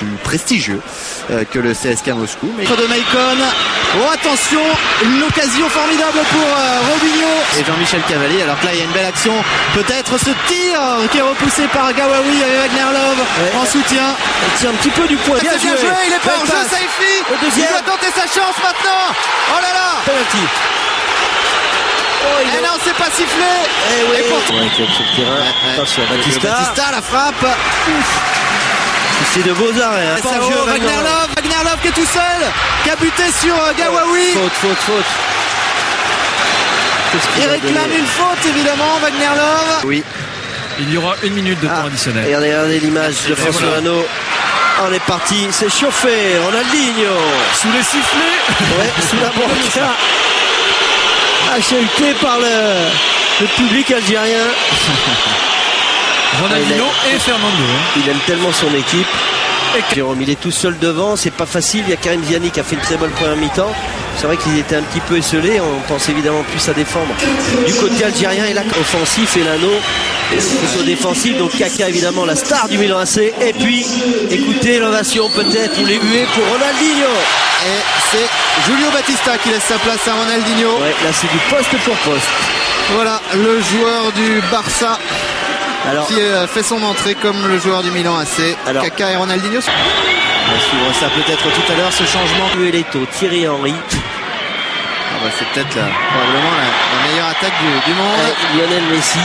plus prestigieux que le CSKA Moscou. Mais de Maicon, oh attention, l'occasion formidable pour Robinho et Jean-Michel Cavalli. Alors que là il y a une belle action, peut-être ce tir qui est repoussé par Gawawi avec Wagner Love en soutien. Il tire un petit peu du poing. Bien joué, il est pas en jeu, Saifi. Il doit tenter sa chance maintenant. Oh là là, penalty. Eh non, c'est pas sifflé. Et pourtant... sur le terrain. Attention, Batista, la frappe. C'est de beaux arrêts. Hein. Wagner Love qui est tout seul, qui a buté sur Gawawi. Faute. Il réclame une faute évidemment, Wagner Love. Oui. Il y aura 1 minute de temps additionnel. Regardez l'image de François Hano. On est parti, c'est chauffé. Ronaldinho. Sous les sifflets. Ouais, sous la banca. Acheté par le public algérien. Ronaldinho et Fernando. Il aime tellement son équipe. Jérôme, il est tout seul devant, c'est pas facile. Il y a Karim Ziani qui a fait une très bonne première mi-temps. C'est vrai qu'ils étaient un petit peu esselés. On pense évidemment plus à défendre du côté algérien. Et là, offensif, et Lano plutôt défensif. Donc Kaka, évidemment, la star du Milan AC. Et puis, écoutez l'ovation peut-être, ou les huées pour Ronaldinho. Et c'est Julio Batista qui laisse sa place à Ronaldinho. Ouais, là c'est du poste pour poste. Voilà, le joueur du Barça qui fait son entrée comme le joueur du Milan AC. Kaka et Ronaldinho. On va suivre ça peut-être tout à l'heure, ce changement. Pueleto, Thierry Henry. C'est peut-être probablement la meilleure attaque du monde. Lionel Messi.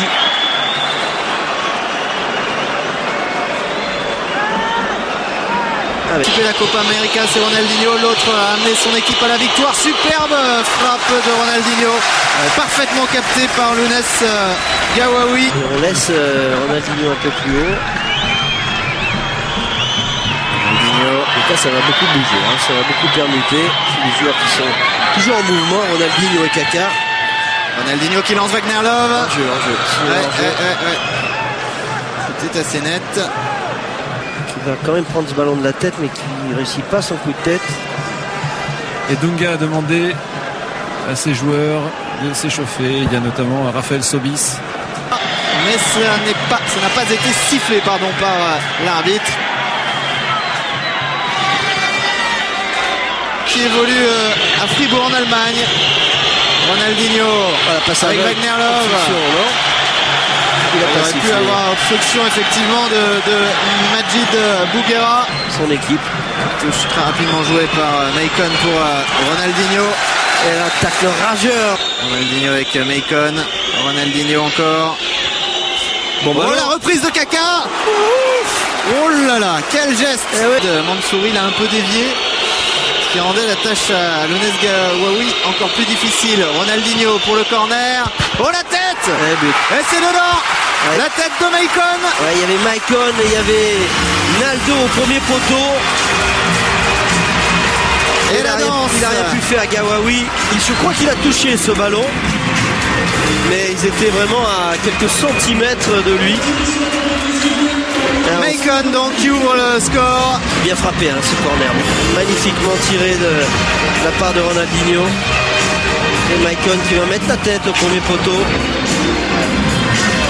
Avec la Copa América, c'est Ronaldinho. L'autre a amené son équipe à la victoire. Superbe frappe de Ronaldinho. Parfaitement capté par Younes Gawawi. Et on laisse Ronaldinho un peu plus haut. Ronaldinho. Et là, ça va beaucoup bouger. Ça va beaucoup permuter. C'est des joueurs qui sont toujours en mouvement. Ronaldinho et Kaka. Ronaldinho qui lance Wagner Love. Enjeu. C'était assez net. Il va quand même prendre ce ballon de la tête, mais qui ne réussit pas son coup de tête. Et Dunga a demandé à ses joueurs de s'échauffer. Il y a notamment Raphaël Sobis. Mais ça n'a pas été sifflé par l'arbitre. Qui évolue à Fribourg en Allemagne. Ronaldinho passe avec Wagner Love. Il aurait pu avoir obstruction effectivement de Majid Bouguera. Son équipe. Touche très rapidement joué par Maicon pour Ronaldinho. Et là, tacle rageur. Ronaldinho avec Maicon. Ronaldinho encore. La reprise de Kaka. Oh là là, quel geste de Mansouri, il a un peu dévié. Ce qui rendait la tâche à Younes Gawawi encore plus difficile. Ronaldinho pour le corner. Oh la tête. Et c'est dedans. La tête de Maicon. Il y avait Maicon et il y avait Naldo au premier poteau. Et là, il n'a rien pu faire à Gawawi. Je crois qu'il a touché ce ballon. Mais ils étaient vraiment à quelques centimètres de lui. Maicon donc qui ouvre le score. Bien frappé ce corner. Magnifiquement tiré de la part de Ronaldinho. Et Maicon qui va mettre la tête au premier poteau.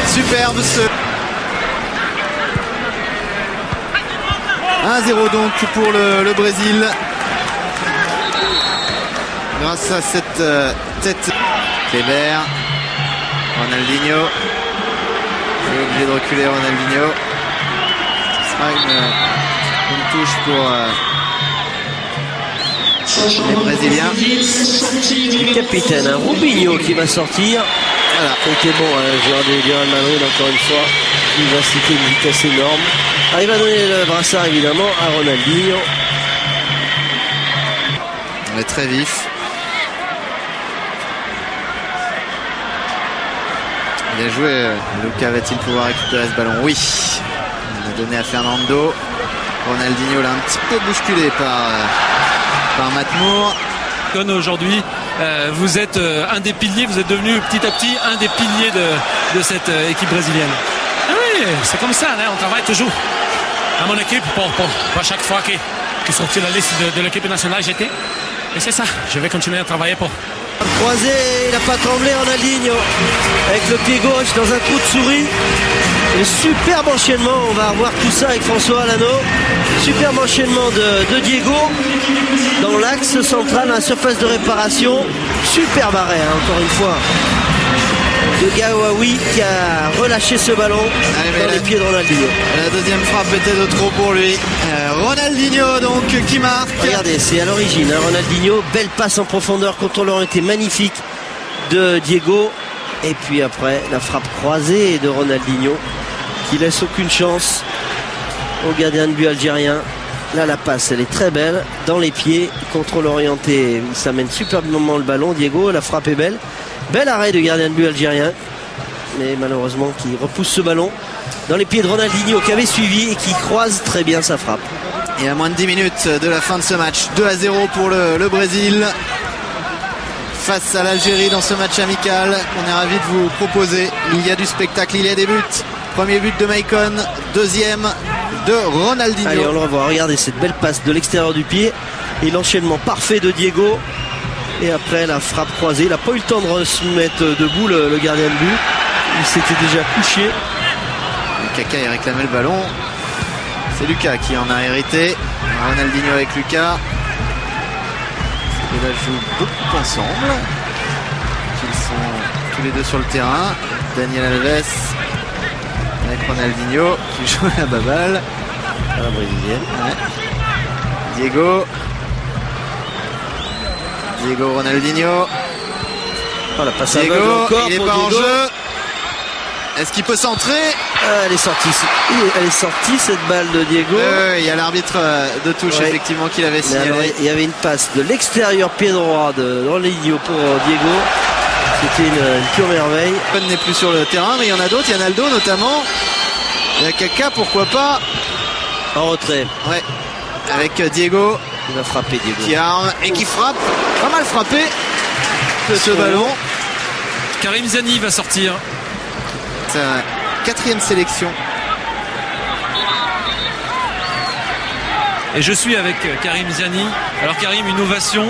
Superbe ce 1-0 donc pour le Brésil. Grâce à cette tête. Kleber. Ronaldinho. Il est obligé de reculer Ronaldinho. Ce sera une touche pour les Brésiliens. Le capitaine, Robinho qui va sortir. Voilà. C'était bon, joueur du Real Madrid encore une fois. Il va citer une vitesse énorme. Il va donner le brassard évidemment à Ronaldinho. On est très vif. Il a joué. Luca va-t-il pouvoir récupérer ce ballon? Oui. Il a donné à Fernando. Ronaldinho l'a un petit peu bousculé par Matmour. Aujourd'hui, vous êtes un des piliers, vous êtes devenu petit à petit un des piliers de cette équipe brésilienne. Oui, c'est comme ça, on travaille toujours à mon équipe pour chaque fois que sortit la liste de l'équipe nationale, j'étais. Et c'est ça, je vais continuer à travailler pour Croisé, il n'a pas tremblé Ronaldinho avec le pied gauche dans un trou de souris. Et superbe enchaînement, on va revoir tout ça avec François Alano. Superbe enchaînement de Diego dans l'axe central, dans la surface de réparation. Superbe arrêt, hein, encore une fois, de Gawawi qui a relâché ce ballon dans les pieds de Ronaldinho. La deuxième frappe était de trop pour lui. Ronaldinho donc qui marque. Regardez, c'est à l'origine, hein, Ronaldinho, belle passe en profondeur, contrôle orienté magnifique de Diego. Et puis après, la frappe croisée de Ronaldinho qui laisse aucune chance au gardien de but algérien. Là, la passe, elle est très belle, dans les pieds, contrôle orienté, ça mène superbement le ballon, Diego, la frappe est belle. Bel arrêt de gardien de but algérien, mais malheureusement qui repousse ce ballon dans les pieds de Ronaldinho qui avait suivi et qui croise très bien sa frappe. Et à moins de 10 minutes de la fin de ce match, 2-0 pour le Brésil face à l'Algérie dans ce match amical qu'on est ravi de vous proposer. Il y a du spectacle, il y a des buts. Premier but de Maicon, deuxième de Ronaldinho. Allez, on le revoit, regardez cette belle passe de l'extérieur du pied et l'enchaînement parfait de Diego. Et après la frappe croisée, il n'a pas eu le temps de se mettre debout le gardien de but. Il s'était déjà couché. Kaka a réclamé le ballon. C'est Lucas qui en a hérité. Ronaldinho avec Lucas. Et là jouent beaucoup ensemble. Ils sont tous les deux sur le terrain. Daniel Alves avec Ronaldinho qui joue la baballe. À la brésilienne. Ouais. Diego Ronaldinho. Oh, la passe Diego, encore il est pas en jeu. Est-ce qu'il peut centrer? Elle est sortie cette balle de Diego. Il y a l'arbitre de touche effectivement qui l'avait signalé. Alors, il y avait une passe de l'extérieur pied droit de Ronaldinho pour Diego. C'était une pure merveille. Pen n'est plus sur le terrain, mais il y en a d'autres. Il y a Naldo notamment. Il y a Kaka, pourquoi pas. En retrait. Ouais. Avec Diego. Il va frapper Diego. Qui arme et qui frappe. Pas mal frappé. Ce ballon. Karim Ziani va sortir. Sa quatrième sélection. Et je suis avec Karim Ziani. Alors Karim, une ovation.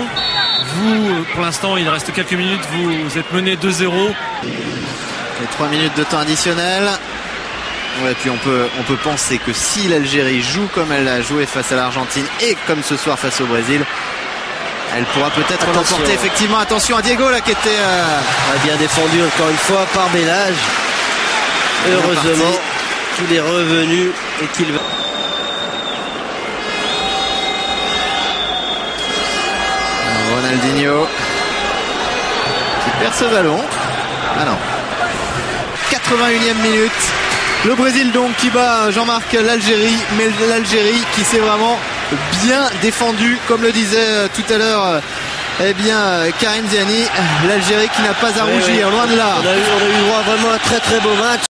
Vous, pour l'instant, il reste quelques minutes. Vous êtes mené 2-0. Et 3 minutes de temps additionnel. Ouais, puis on peut penser que si l'Algérie joue comme elle l'a joué face à l'Argentine et comme ce soir face au Brésil, elle pourra peut-être l'emporter. Effectivement, attention à Diego là qui était bien défendu encore une fois par Bellage. Heureusement qu'il est revenu et qu'il va. Ronaldinho qui perd ce ballon. Ah non. 81e minute. Le Brésil donc qui bat Jean-Marc l'Algérie, mais l'Algérie qui s'est vraiment bien défendue, comme le disait tout à l'heure Karim Ziani. L'Algérie qui n'a pas à rougir, loin de là. On a eu droit vraiment à un très très beau match.